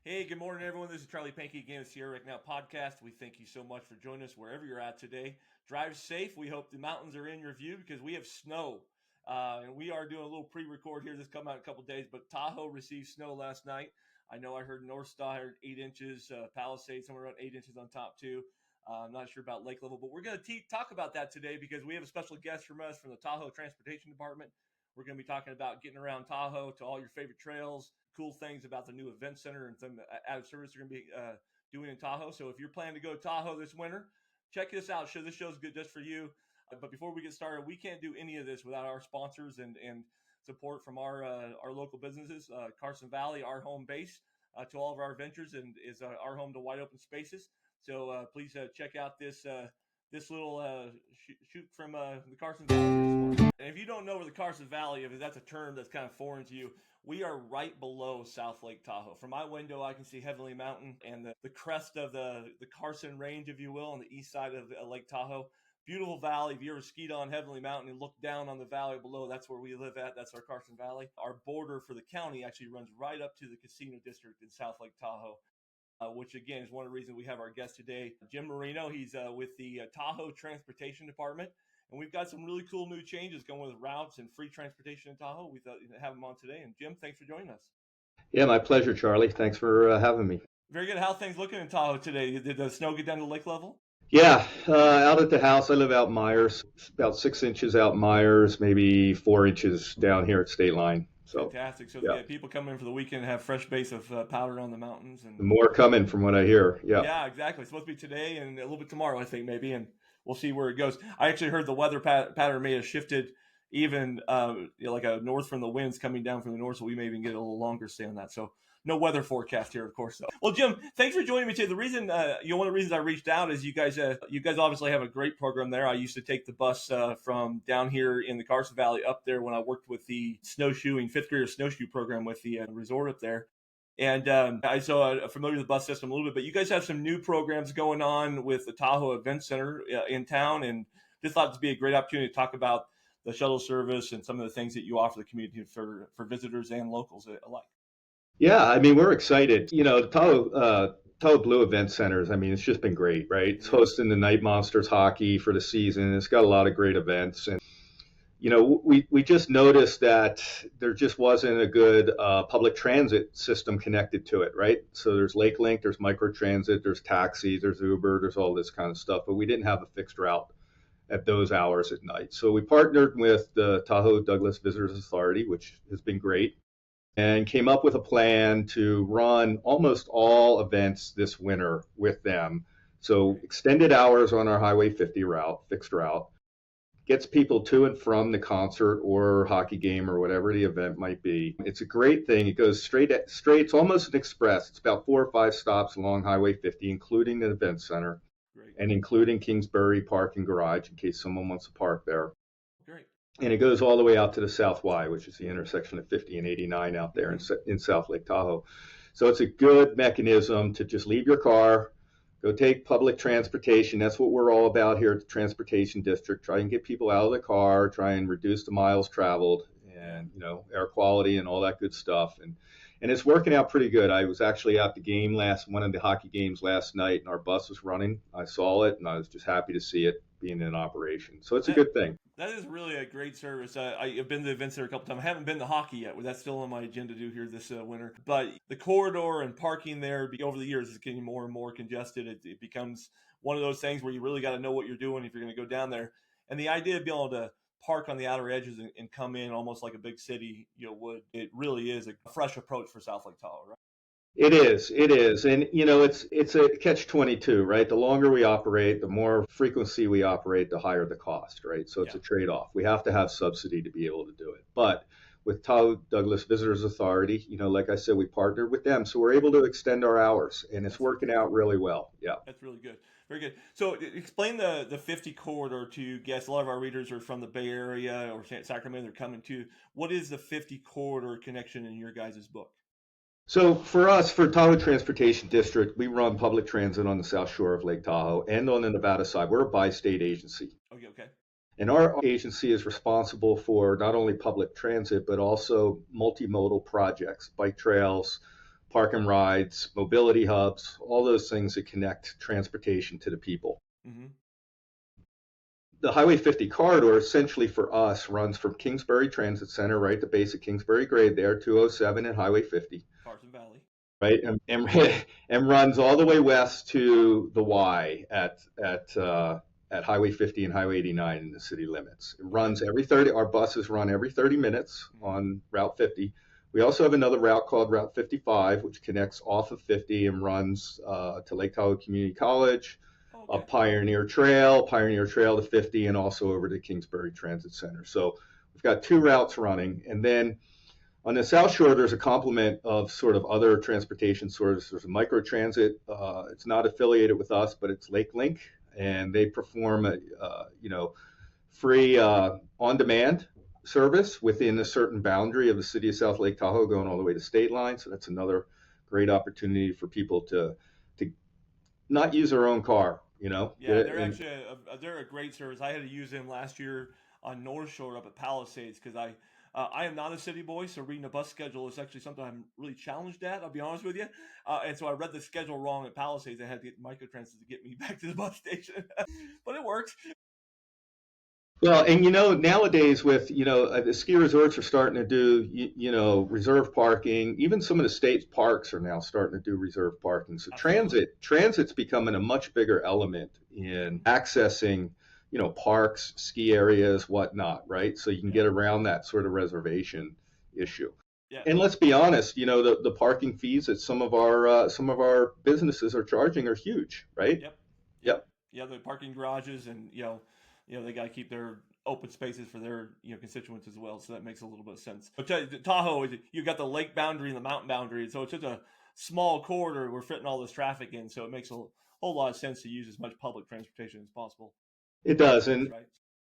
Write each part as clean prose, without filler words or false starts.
Hey, good morning, everyone. This is Charlie Pankey again with Sierra Right Now podcast. We thank you so much for joining us wherever you're at today. Drive safe. We hope the mountains are in your view because we have snow. And we are doing a little pre-record here. This come out in a couple days, but Tahoe received snow last night. I know I heard North Star 8 inches, Palisades somewhere around 8 inches on top too. I'm not sure about lake level, but we're going to talk about that today because we have a special guest from us from the Tahoe Transportation Department. We're going to be talking about getting around Tahoe to all your favorite trails, cool things about the new event center and some added service they're going to be doing in Tahoe. So if you're planning to go to Tahoe this winter, check this out. This show's good just for you. But before we get started, we can't do any of this without our sponsors and support from our local businesses. Carson Valley, our home base to all of our ventures, and is our home to wide open spaces. So please check out this little shoot from the Carson Valley this morning. And if you don't know where the Carson Valley is, if that's a term that's kind of foreign to you, we are right below South Lake Tahoe. From my window, I can see Heavenly Mountain and the crest of the Carson Range, if you will, on the east side of Lake Tahoe. Beautiful valley. If you ever skied on Heavenly Mountain and look down on the valley below, that's where we live at. That's our Carson Valley. Our border for the county actually runs right up to the Casino District in South Lake Tahoe. Which again is one of the reasons we have our guest today, Jim Marino. He's with the Tahoe Transportation Department, and we've got some really cool new changes going with routes and free transportation in Tahoe. We thought you'd have him on today. And Jim, thanks for joining us. Yeah, my pleasure, Charlie. Thanks for having me. Very good. How are things looking in Tahoe today? Did the snow get down to lake level? Yeah, out at the house. I live out in Myers, about 6 inches out in Myers, maybe 4 inches down here at State Line. So fantastic. So yeah, people come in for the weekend and have fresh base of powder on the mountains. And more coming from what I hear. yeah, exactly. It's supposed to be today and a little bit tomorrow, I think, maybe, and we'll see where it goes. I actually heard the weather pattern may have shifted even like a north from the winds coming down from the north, so we may even get a little longer stay on that. So no weather forecast here, of course. Well, Jim, thanks for joining me today. The reason, one of the reasons I reached out is you guys obviously have a great program there. I used to take the bus from down here in the Carson Valley up there when I worked with the fifth grader snowshoe program with the resort up there. And I'm familiar with the bus system a little bit, but you guys have some new programs going on with the Tahoe Event Center in town, and just thought it'd be a great opportunity to talk about the shuttle service and some of the things that you offer the community for visitors and locals alike. Yeah, I mean, we're excited. The Tahoe Blue Event Centers, I mean, it's just been great, right? It's hosting the Night Monsters hockey for the season. It's got a lot of great events. And we just noticed that there just wasn't a good public transit system connected to it, right? So there's Lake Link, there's microtransit, there's taxis, there's Uber, there's all this kind of stuff, but we didn't have a fixed route at those hours at night. So we partnered with the Tahoe Douglas Visitors Authority, which has been great, and came up with a plan to run almost all events this winter with them. So extended hours on our Highway 50 route, fixed route, gets people to and from the concert or hockey game or whatever the event might be. It's a great thing. It goes straight. It's almost an express. It's about 4 or 5 stops along Highway 50, including the event center. Great. And including Kingsbury Park and Garage in case someone wants to park there. Great. And it goes all the way out to the South Y, which is the intersection of 50 and 89 out there in South Lake Tahoe. So it's a good mechanism to just leave your car, go take public transportation. That's what we're all about here at the Transportation District. Try and get people out of the car, try and reduce the miles traveled and, air quality and all that good stuff. And it's working out pretty good. I was actually at the game one of the hockey games last night, and our bus was running. I saw it, and I was just happy to see it being in operation. So it's a good thing. That is really a great service. I've been to the events there a couple times. I haven't been to hockey yet. That's still on my agenda to do here this winter. But the corridor and parking there over the years is getting more and more congested. It becomes one of those things where you really got to know what you're doing if you're going to go down there. And the idea of being able to park on the outer edges and come in almost like a big city would, it really is a fresh approach for South Lake Tahoe, right? It is. And, it's a catch-22, right? The longer we operate, the more frequency we operate, the higher the cost, right? So it's a trade-off. We have to have subsidy to be able to do it. But with Tahoe Douglas Visitors Authority, like I said, we partnered with them. So we're able to extend our hours, and it's working out really well. Yeah. That's really good. Very good. So explain the 50 corridor to guests. A lot of our readers are from the Bay Area or Sacramento. They're coming to. What is the 50 corridor connection in your guys' book? So for us, for Tahoe Transportation District, we run public transit on the south shore of Lake Tahoe and on the Nevada side. We're a bi-state agency. Okay. And our agency is responsible for not only public transit, but also multimodal projects, bike trails, park and rides, mobility hubs, all those things that connect transportation to the people. Mm-hmm. The Highway 50 corridor essentially for us runs from Kingsbury Transit Center, right, the basic Kingsbury grade there, 207 and Highway 50. Carson Valley. Right, and runs all the way west to the Y at Highway 50 and Highway 89 in the city limits. It runs every 30. Our buses run every 30 minutes on Route 50. We also have another route called Route 55, which connects off of 50 and runs to Lake Tahoe Community College, up Pioneer Trail to 50, and also over to Kingsbury Transit Center. So we've got two routes running. And then on the South Shore, there's a complement of sort of other transportation sources. There's a microtransit. It's not affiliated with us, but it's Lake Link, and they perform a free on-demand service within a certain boundary of the city of South Lake Tahoe, going all the way to state line. So that's another great opportunity for people to not use their own car. Yeah, they're a great service. I had to use them last year on North Shore up at Palisades because I am not a city boy, so reading a bus schedule is actually something I'm really challenged at, I'll be honest with you. And so I read the schedule wrong at Palisades. I had to get microtransit to get me back to the bus station. But it worked. Well, and nowadays with the ski resorts are starting to do reserve parking. Even some of the state parks are now starting to do reserve parking. So transit's becoming a much bigger element in accessing parks, ski areas, whatnot, right? So you can get around that sort of reservation issue. Yeah. And let's be honest, the parking fees that some of our businesses are charging are huge, right? Yep. Yeah, the parking garages, and they got to keep their open spaces for their constituents as well. So that makes a little bit of sense. But Tahoe, you got the lake boundary and the mountain boundary, so it's just a small corridor we're fitting all this traffic in. So it makes a whole lot of sense to use as much public transportation as possible. It does, and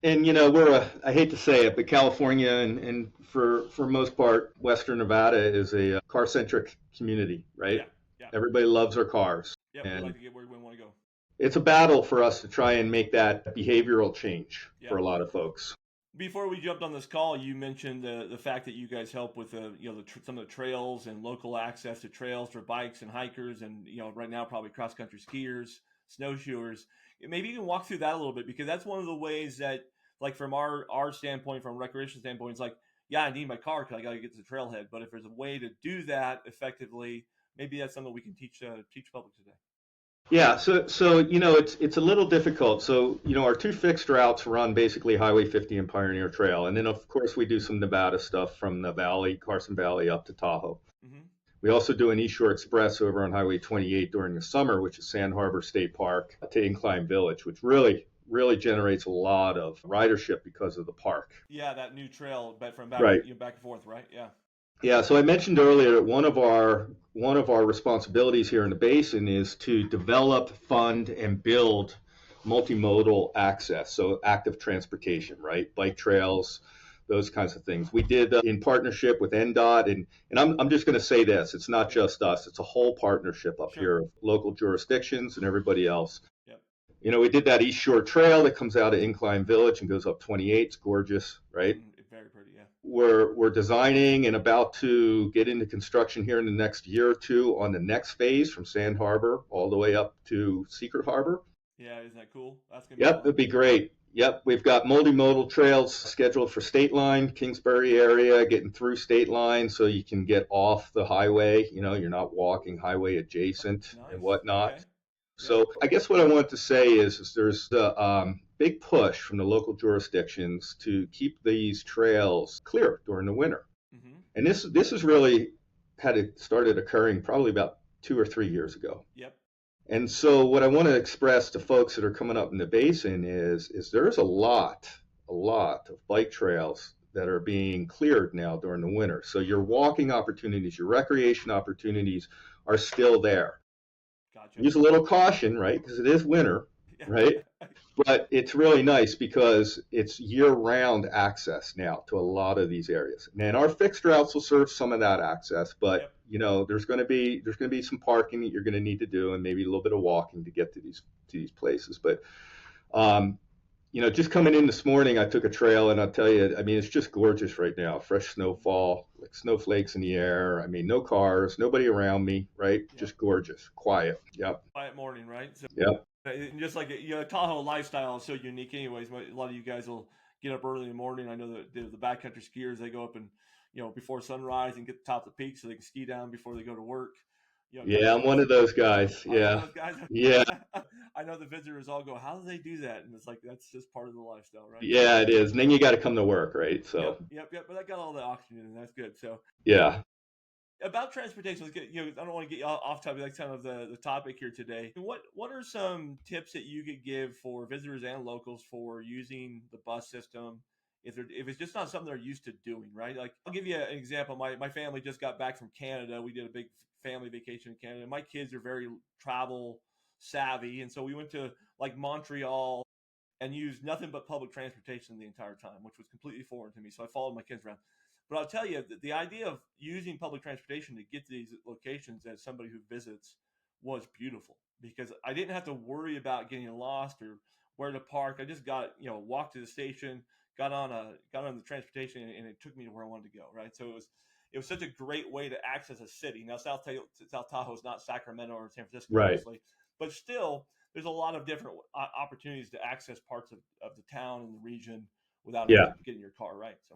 we're I hate to say it, but California and for most part, Western Nevada is a car-centric community, right? Yeah. Everybody loves their cars. Yeah, we like to get where we want to go. It's a battle for us to try and make that behavioral change for a lot of folks. Before we jumped on this call, you mentioned the fact that you guys help with some of the trails and local access to trails for bikes and hikers, and right now probably cross-country skiers, snowshoers. Maybe you can walk through that a little bit, because that's one of the ways that, like from our standpoint, from a recreation standpoint, it's like, yeah, I need my car because I got to get to the trailhead. But if there's a way to do that effectively, maybe that's something we can teach public today. Yeah, so it's a little difficult. So our two fixed routes run basically Highway 50 and Pioneer Trail, and then of course we do some Nevada stuff from the valley, Carson Valley, up to Tahoe. Mm-hmm. We also do an East Shore Express over on Highway 28 during the summer, which is Sand Harbor State Park to Incline Village, which really generates a lot of ridership because of the park. Yeah, that new trail from back and forth, right? Yeah. Yeah, so I mentioned earlier that one of our responsibilities here in the basin is to develop, fund, and build multimodal access, so active transportation, right? Bike trails, those kinds of things. We did in partnership with NDOT, and I'm just going to say this: it's not just us; it's a whole partnership up here of local jurisdictions and everybody else. Yep. We did that East Shore Trail that comes out of Incline Village and goes up 28. It's gorgeous, right? Very pretty, yeah. We're designing and about to get into construction here in the next year or two on the next phase from Sand Harbor all the way up to Secret Harbor. Yeah, isn't that cool? That's gonna be cool. It'd be great. Yep, we've got multimodal trails scheduled for State Line, Kingsbury area, getting through State Line so you can get off the highway. You're not walking highway adjacent and whatnot. Okay. So I guess what I want to say is there's the big push from the local jurisdictions to keep these trails clear during the winter. Mm-hmm. And this is really started occurring probably about 2 or 3 years ago. Yep. And so what I want to express to folks that are coming up in the basin is there's a lot of bike trails that are being cleared now during the winter. So your walking opportunities, your recreation opportunities are still there. Gotcha. Use a little caution, right? Because it is winter, right? But it's really nice because it's year-round access now to a lot of these areas. And our fixed routes will serve some of that access, but there's going to be some parking that you're going to need to do, and maybe a little bit of walking to get to these places. But just coming in this morning, I took a trail, and I'll tell you, I mean, it's just gorgeous right now. Fresh snowfall, like snowflakes in the air. I mean, no cars, nobody around me, right? Yep. Just gorgeous, quiet. Yep. Quiet morning, right? So, Yep. and just like Tahoe lifestyle is so unique, anyways. A lot of you guys will get up early in the morning. I know that the backcountry skiers, they go up and before sunrise and get to the top of the peak so they can ski down before they go to work. Kind of Yeah, I'm show us. one of those guys. Are you one Yeah. of those guys? Yeah. I know the visitors all go, how do they do that? And it's like that's just part of the lifestyle, right? Yeah, it is. And then you got to come to work, right? So, Yep. But I got all the oxygen, and that's good. So yeah. about transportation, let's get I don't want to get you off topic. That's kind of the topic here today. What are some tips that you could give for visitors and locals for using the bus system if it's just not something they're used to doing, right? Like I'll give you an example. My family just got back from Canada. We did a big family vacation in Canada. My kids are very travel savvy, and so we went to like Montreal and used nothing but public transportation the entire time, which was completely foreign to me. So I followed my kids around. But I'll tell you, the idea of using public transportation to get to these locations as somebody who visits was beautiful because I didn't have to worry about getting lost or where to park. I just walked to the station, got on the transportation, and it took me to where I wanted to go. Right, so it was such a great way to access a city. Now, South Tahoe is not Sacramento or San Francisco, Right. obviously, but still, there's a lot of different opportunities to access parts of the town and the region without having to get in your car, right? So.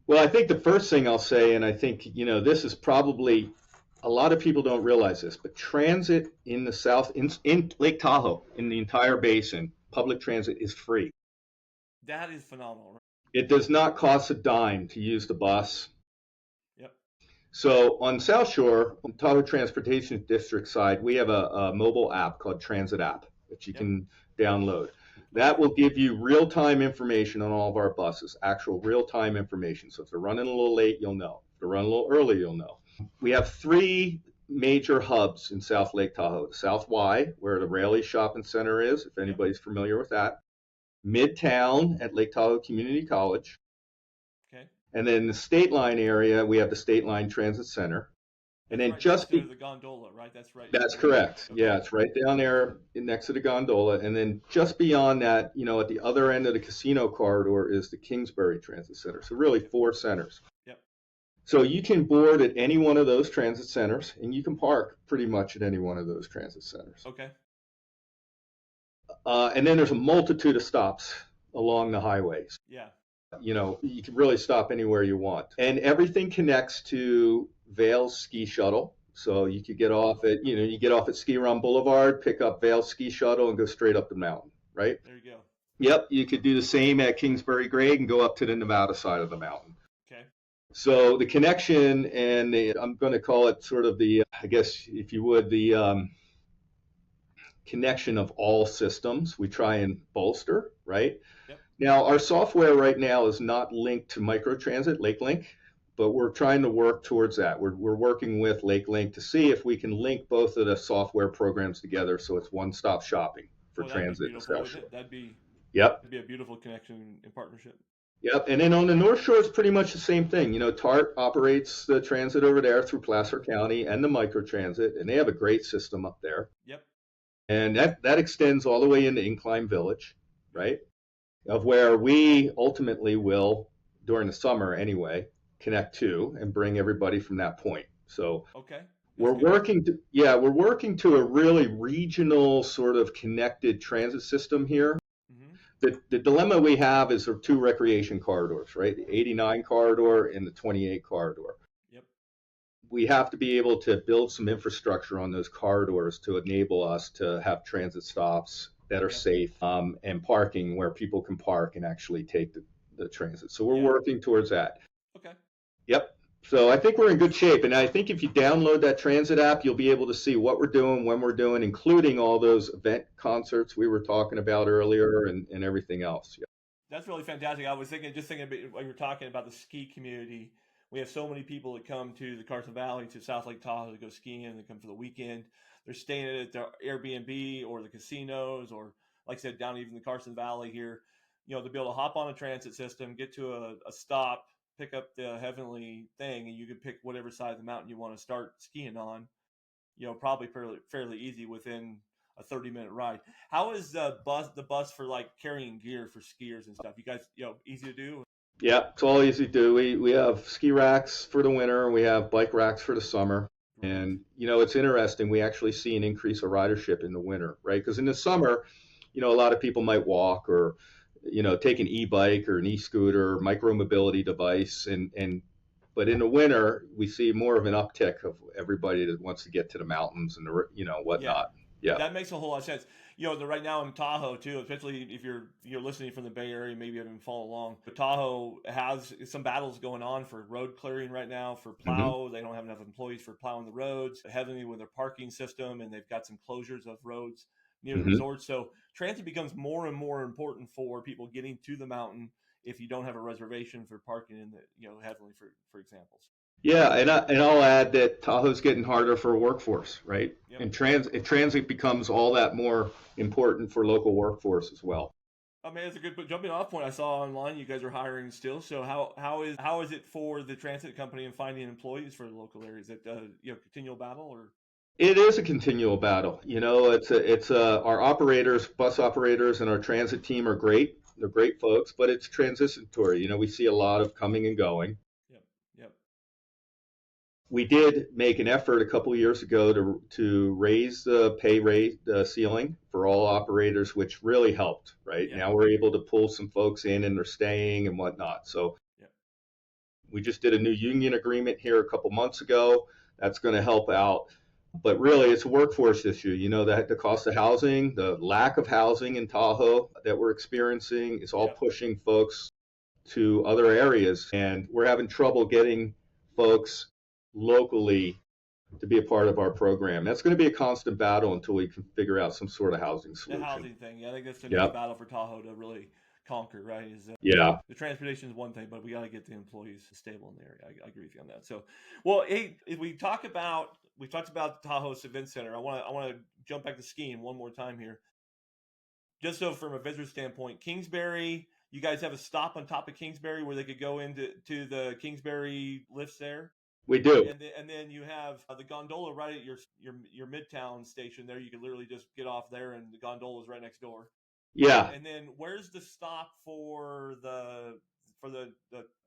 Well, I think the first thing I'll say, and I think, this is probably a lot of people don't realize this, but transit in the South, in Lake Tahoe, in the entire basin, public transit is free. That is phenomenal, right? It does not cost a dime to use the bus. Yep. So on South Shore, on Tahoe Transportation District side, we have a mobile app called Transit App that you can download. That will give you real-time information on all of our buses, actual real-time information. So if they're running a little late, you'll know. If they're running a little early, you'll know. We have 3 major hubs in South Lake Tahoe. The South Y, where the Raleigh Shopping Center is, if anybody's familiar with that. Midtown at Lake Tahoe Community College. Okay. And then the State Line area, we have the State Line Transit Center. And then just next to the gondola, right? That's right. That's correct. Okay. Yeah, it's right down there next to the gondola. And then just beyond that, at the other end of the casino corridor is the Kingsbury Transit Center. So really 4 centers. Yep. So you can board at any one of those transit centers, and you can park pretty much at any one of those transit centers. Okay. And then there's a multitude of stops along the highways. Yeah. You can really stop anywhere you want. And everything connects to Vail's ski shuttle. So you could get off at Ski Run Boulevard, pick up Vail's ski shuttle, and go straight up the mountain, right? There you go. Yep, you could do the same at Kingsbury Grade and go up to the Nevada side of the mountain. Okay. So the connection, and I'm going to call it sort of I guess, if you would, the connection of all systems we try and bolster, right? Yep. Now, our software right now is not linked to Microtransit, LakeLink, but we're trying to work towards that. We're working with LakeLink to see if we can link both of the software programs together so it's one-stop shopping for transit in South Shore. That'd be a beautiful connection and partnership. Yep, and then on the North Shore, it's pretty much the same thing. TART operates the transit over there through Placer County and the Microtransit, and they have a great system up there. Yep. And that extends all the way into Incline Village, right? Of where we ultimately will, during the summer anyway, connect to and bring everybody from that point. So we're working to a really regional sort of connected transit system here. Mm-hmm. The dilemma we have is there are 2 recreation corridors, right? The 89 corridor and the 28 corridor. Yep. We have to be able to build some infrastructure on those corridors to enable us to have transit stops that are safe and parking where people can park and actually take the transit. So we're working towards that. Okay. Yep. So I think we're in good shape. And I think if you download that transit app, you'll be able to see what we're doing, when we're doing, including all those event concerts we were talking about earlier and everything else. Yeah. That's really fantastic. I was thinking about when you were talking about the ski community. We have so many people that come to the Carson Valley, to South Lake Tahoe to go skiing. They come for the weekend. They're staying at their Airbnb or the casinos, or like I said, down even the Carson Valley here, to be able to hop on a transit system, get to a stop, pick up the heavenly thing, and you can pick whatever side of the mountain you want to start skiing on, probably fairly easy within a 30-minute ride. How is the bus for like carrying gear for skiers and stuff? You guys, easy to do? Yeah, it's all easy to do. We have ski racks for the winter, and we have bike racks for the summer. Great. And it's interesting. We actually see an increase of ridership in the winter, right? Because in the summer, a lot of people might walk or take an e-bike or an e-scooter, micro mobility device, and but in the winter we see more of an uptick of everybody that wants to get to the mountains and Yeah, whatnot. Yeah. that makes a whole lot of sense. Right now in Tahoe too, especially if you're listening from the Bay Area, maybe you haven't followed along. But Tahoe has some battles going on for road clearing right now for Hmm. plow. They don't have enough employees for plowing the roads. Heavily with their parking system, and they've got some closures of roads near the Hmm. resorts. So transit becomes more and more important for people getting to the mountain if you don't have a reservation for parking in the heavily for examples. Yeah, and I'll add that Tahoe's getting harder for a workforce, right? Yep. And transit becomes all that more important for local workforce as well. I mean, it's a good jumping off point. I saw online you guys are hiring still. So how is it for the transit company and finding employees for the local areas? Is it continual battle or? It is a continual battle. Our operators, bus operators, and our transit team are great. They're great folks, but it's transitory. We see a lot of coming and going. Yep. Yep. We did make an effort a couple of years ago to raise the pay rate ceiling for all operators, which really helped. Right Yep. now, we're able to pull some folks in, and they're staying and whatnot. So Yep. we just did a new union agreement here a couple months ago. That's going to help out. But really, it's a workforce issue. That the cost of housing, the lack of housing in Tahoe that we're experiencing is all Yep. pushing folks to other areas. And we're having trouble getting folks locally to be a part of our program. That's going to be a constant battle until we can figure out some sort of housing The solution. housing thing. Yeah, I think that's the next Yep. battle for Tahoe to really conquer. Right? Is Yeah. the transportation is one thing, but we got to get the employees stable in the area. I agree with you on that. So, well, hey, if we talked about Tahoe Event Center. I want to jump back to skiing one more time here. Just so from a visitor standpoint, Kingsbury, you guys have a stop on top of Kingsbury where they could go into the Kingsbury lifts there. We do. And then you have the gondola right at your Midtown station there. You can literally just get off there, and the gondola is right next door. Yeah. And then where's the stop for the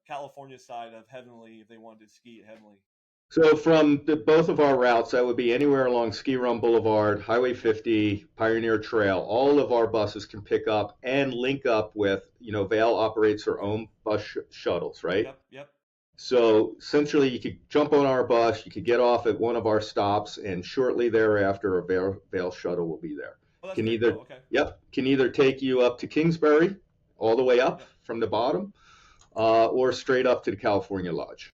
California side of Heavenly if they wanted to ski at Heavenly? So from both of our routes, that would be anywhere along Ski Run Boulevard, Highway 50, Pioneer Trail. All of our buses can pick up and link up with, Vail operates their own bus shuttles, right? Yep, yep. So essentially, you could jump on our bus, you could get off at one of our stops, and shortly thereafter, a Vail shuttle will be there. Oh, that's Can pretty either, cool. Okay. Yep, can either take you up to Kingsbury, all the way up Yep. from the bottom, or straight up to the California Lodge.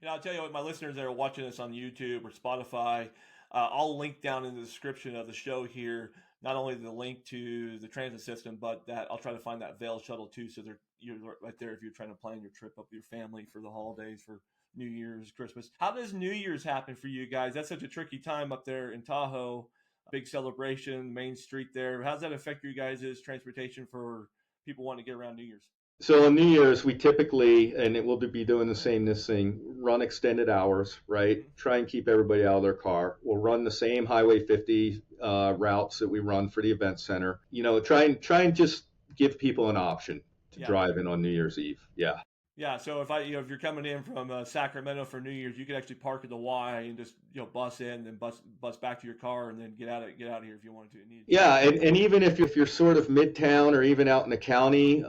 I'll tell you what, my listeners that are watching this on YouTube or Spotify, I'll link down in the description of the show here, not only the link to the transit system, but that I'll try to find that Vail shuttle too. So you're right there if you're trying to plan your trip up with your family for the holidays, for New Year's, Christmas. How does New Year's happen for you guys? That's such a tricky time up there in Tahoe. Big celebration, Main Street there. How does that affect you guys' transportation for people wanting to get around New Year's? So on New Year's, we typically, and it will be doing the same this thing, run extended hours, right? Mm-hmm. Try and keep everybody out of their car. We'll run the same Highway 50 routes that we run for the event center. Try and just give people an option to drive in on New Year's Eve. Yeah. Yeah, so if if you're coming in from Sacramento for New Year's, you could actually park at the Y and just bus in, then bus back to your car, and then get out of here if you wanted to. Yeah, and even if you're sort of midtown or even out in the county,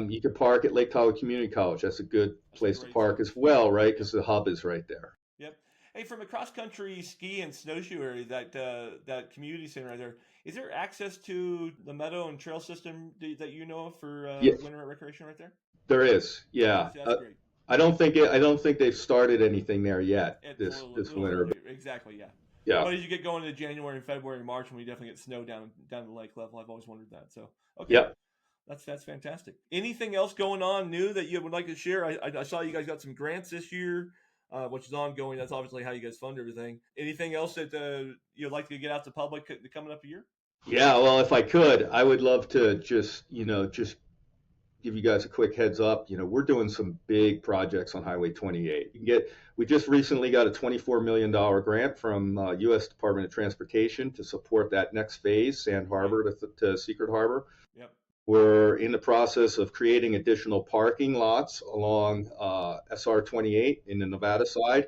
you could park at Lake Tahoe Community College. That's a good place to park as well, right? Because the hub is right there. Yep. Hey, from a cross country ski and snowshoe area, that community center right there, is there access to the meadow and trail system that you know of for winter recreation right there? There is, yeah. That's great. I don't think they've started anything there yet this winter. Exactly, yeah. Yeah. But as you get going into January and February and March, when we definitely get snow down to the lake level, I've always wondered that. So okay. Yep. That's fantastic. Anything else going on new that you would like to share? I saw you guys got some grants this year, which is ongoing. That's obviously how you guys fund everything. Anything else that you'd like to get out to public coming up a year? Yeah, well, if I could, I would love to just give you guys a quick heads up. We're doing some big projects on Highway 28. We just recently got a $24 million grant from U.S. Department of Transportation to support that next phase, Sand Harbor to Secret Harbor. Yep. We're in the process of creating additional parking lots along SR 28 in the Nevada side.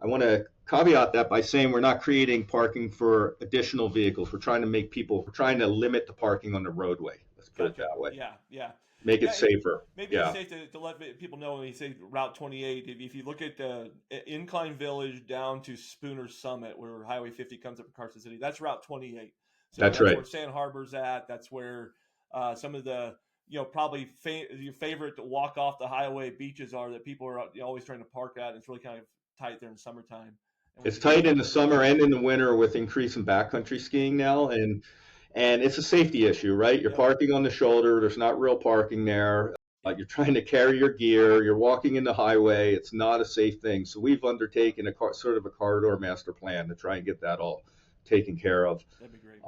I want to caveat that by saying we're not creating parking for additional vehicles. We're trying to limit the parking on the roadway. Let's put it that way. Yeah. Make it safer. Maybe it's safe to let people know when you say Route 28. If you look at the Incline Village down to Spooner Summit, where Highway 50 comes up in Carson City, that's Route 28. So that's right. Where Sand Harbor's at. That's where some of the probably your favorite walk off the highway beaches are that people are always trying to park at. It's really kind of tight there in summertime. It's tight in the summer and in the winter with increasing backcountry skiing now, and it's a safety issue, right? You're parking on the shoulder. There's not real parking there. You're trying to carry your gear. You're walking in the highway. It's not a safe thing. So we've undertaken sort of a corridor master plan to try and get that all taken care of. That'd be great.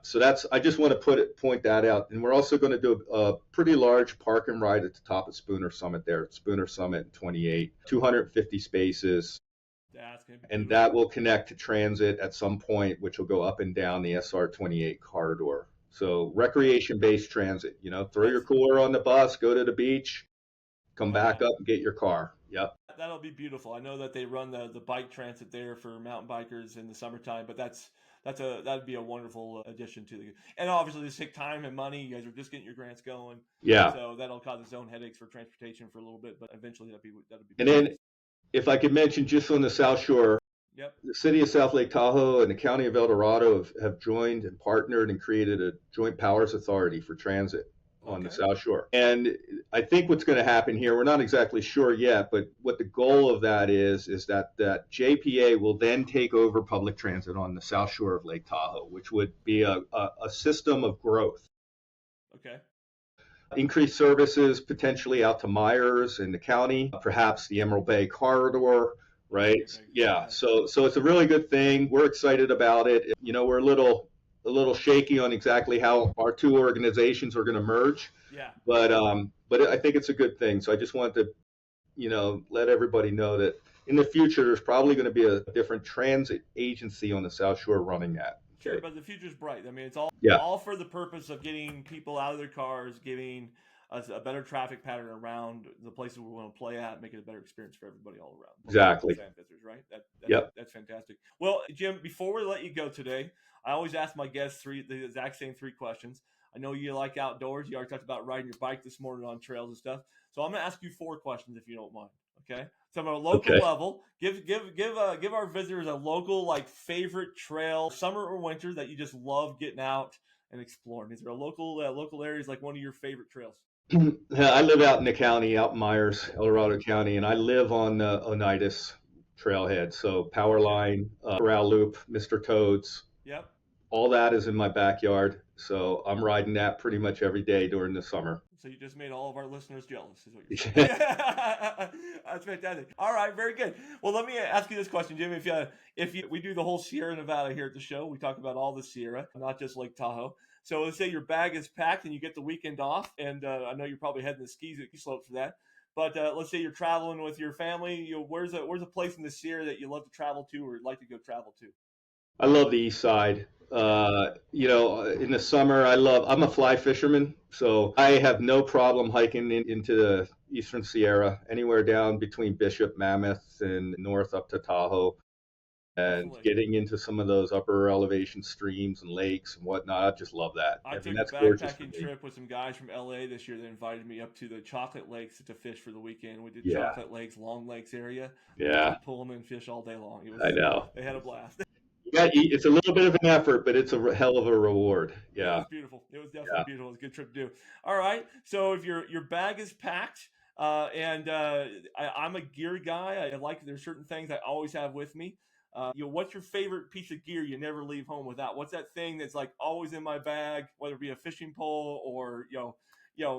So I just want to point that out. And we're also going to do a pretty large park and ride at the top of Spooner Summit there. Spooner Summit 28, 250 spaces. And that will connect to transit at some point, which will go up and down the SR 28 corridor. So recreation-based transit, throw your cooler on the bus, go to the beach, come back up and get your car. Yep. That'll be beautiful. I know that they run the bike transit there for mountain bikers in the summertime, but that'd be a wonderful addition to and obviously this take time and money. You guys are just getting your grants going. Yeah. So that'll cause its own headaches for transportation for a little bit, but eventually that'll be. And then, if I could mention, just on the South Shore, the city of South Lake Tahoe and the county of El Dorado have joined and partnered and created a joint powers authority for transit on the South Shore. And I think what's going to happen here, we're not exactly sure yet, but what the goal of that is that JPA will then take over public transit on the South Shore of Lake Tahoe, which would be a system of growth. Okay. Increased services potentially out to Myers in the county, perhaps the Emerald Bay corridor, right? Yeah. So it's a really good thing. We're excited about it. We're a little shaky on exactly how our two organizations are going to merge. Yeah. But I think it's a good thing. So I just wanted to, let everybody know that in the future there's probably going to be a different transit agency on the South Shore running that. Sure, but the future's bright. I mean, it's all for the purpose of getting people out of their cars, giving us a better traffic pattern around the places we want to play at, make it a better experience for everybody all around. Exactly. Visitors, right? That's fantastic. Well, Jim, before we let you go today, I always ask my guests the exact same three questions. I know you like outdoors. You already talked about riding your bike this morning on trails and stuff. So I'm going to ask you 4 questions if you don't mind. Okay. So on a local level, give our visitors a local favorite trail, summer or winter, that you just love getting out and exploring. Is there a local areas like one of your favorite trails? I live out in the county, out in Myers, El Dorado County, and I live on the Oneida Trailhead. So Powerline, Corral Loop, Mr. Toad's. Yep. All that is in my backyard. So I'm riding that pretty much every day during the summer. So you just made all of our listeners jealous, is what you're saying. That's fantastic. All right, very good. Well, let me ask you this question, Jim. We do the whole Sierra Nevada here at the show, we talk about all the Sierra, not just Lake Tahoe. So let's say your bag is packed and you get the weekend off, and I know you're probably heading to ski slopes for that. But let's say you're traveling with your family. Where's a place in the Sierra that you love to travel to or like to go travel to? I love the east side. In the summer, I'm a fly fisherman, so I have no problem hiking into the Eastern Sierra, anywhere down between Bishop, Mammoth, and north up to Tahoe, and getting into some of those upper elevation streams and lakes and whatnot. I just love that. I took that's a backpacking trip with some guys from LA this year that invited me up to the Chocolate Lakes to fish for the weekend. We did Chocolate Lakes, Long Lakes area. Yeah. Pull them and fish all day long. I know. They had a blast. Yeah, it's a little bit of an effort, but it's a hell of a reward. Yeah. It was beautiful. It was definitely beautiful. It was a good trip to do. All right. So if your bag is packed, and I'm a gear guy, there's certain things I always have with me. What's your favorite piece of gear you never leave home without? What's that thing that's always in my bag, whether it be a fishing pole or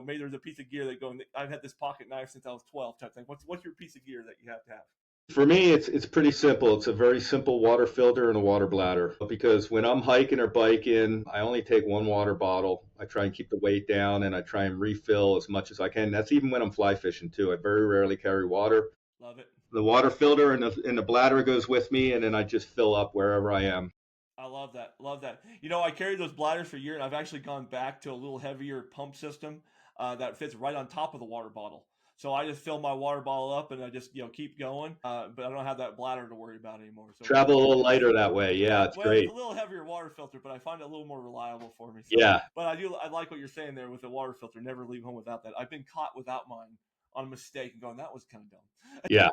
maybe there's a piece of gear I've had this pocket knife since I was 12 type thing. What's your piece of gear that you have to have? For me, it's pretty simple. It's a very simple water filter and a water bladder. Because when I'm hiking or biking, I only take one water bottle. I try and keep the weight down, and I try and refill as much as I can. That's even when I'm fly fishing too. I very rarely carry water. Love it. The water filter and the bladder goes with me, and then I just fill up wherever I am. I love that. Love that. I carried those bladders for a year, and I've actually gone back to a little heavier pump system that fits right on top of the water bottle. So I just fill my water bottle up, and I just keep going. But I don't have that bladder to worry about anymore. So Travel a little lighter that way. Yeah, it's well, it's great. a little heavier water filter, but I find it a little more reliable for me. So, Yeah, but I like what you're saying there with the water filter. Never leave home without that. I've been caught without mine on a mistake and going, that was kind of dumb. yeah,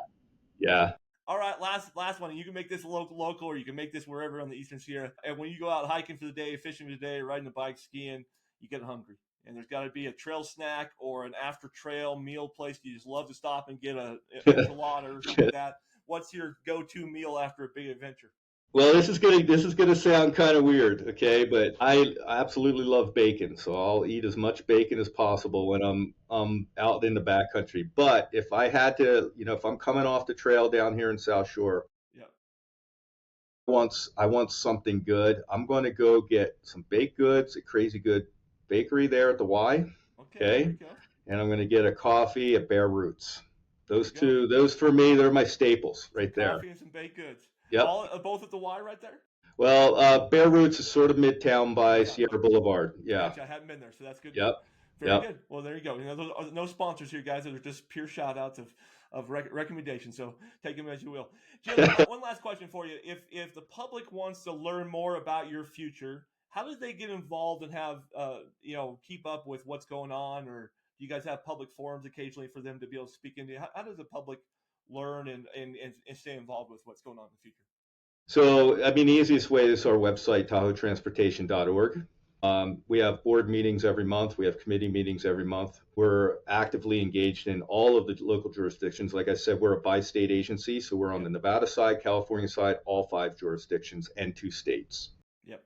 yeah. All right, last one. You can make this local, or you can make this wherever on the Eastern Sierra. And when you go out hiking for the day, fishing for the day, riding the bike, skiing, you get hungry. And there's got to be a trail snack or an after trail meal place you just love to stop and get an enchilada or something like that. What's your go-to meal after a big adventure? Well, this is gonna sound kind of weird, okay? But I absolutely love bacon, so I'll eat as much bacon as possible when I'm out in the backcountry. But if I had to, if I'm coming off the trail down here in South Shore, Yeah. I want something good. I'm going to go get some baked goods at Crazy Good Bakery there at the Y, Okay. There okay? you go. And I'm going to get a coffee at Bare Roots. Those There you go. two, those for me, they're my staples right there. Coffee and some baked goods. Yep. Both at the Y right there? Well, Bare Roots is sort of midtown by Yeah. Sierra Boulevard. Yeah. Gotcha. I haven't been there, so that's good. Yep. Very Yep. good. Well, there you go. Those are no sponsors here, guys. Those are just pure shout outs of recommendations. So take them as you will. Jim, one last question for you. If the public wants to learn more about your future, how do they get involved and have keep up with what's going on? Or do you guys have public forums occasionally for them to be able to speak into? How does the public learn and stay involved with what's going on in the future? So, I mean, the easiest way is our website, tahoetransportation.org. We have board meetings every month. We have committee meetings every month. We're actively engaged in all of the local jurisdictions. Like I said, we're a bi-state agency, so we're on the Nevada side, California side, all 5 jurisdictions and 2 states. Yep.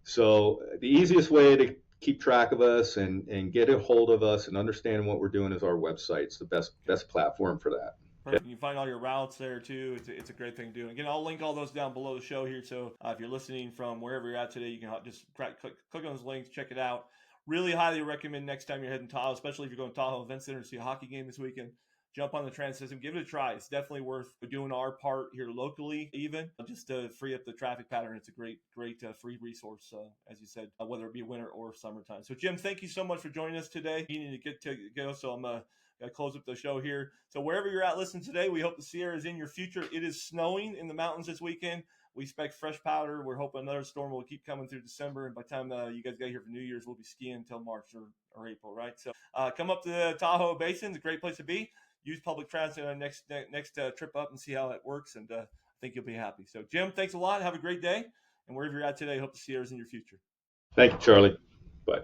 So the easiest way to keep track of us and get a hold of us and understand what we're doing is our website. It's the best platform for that. Perfect. You can find all your routes there too. It's a great thing to do. Again, I'll link all those down below the show here. So if you're listening from wherever you're at today, you can just click on those links, check it out. Really highly recommend next time you're heading to Tahoe, especially if you're going to Tahoe Event Center to see a hockey game this weekend. Jump on the transit system, give it a try. It's definitely worth doing our part here locally, even just to free up the traffic pattern. It's a great free resource, as you said, whether it be winter or summertime. So, Jim, thank you so much for joining us today. You need to get to go, so I'm going to close up the show here. So, wherever you're at listening today, we hope the Sierra is in your future. It is snowing in the mountains this weekend. We expect fresh powder. We're hoping another storm will keep coming through December. And by the time you guys get here for New Year's, we'll be skiing until March or April, right? So come up to the Tahoe Basin. It's a great place to be. Use public transit on next trip up and see how it works. And I think you'll be happy. So, Jim, thanks a lot. Have a great day. And wherever you're at today, hope to see yours in your future. Thank you, Charlie. Bye.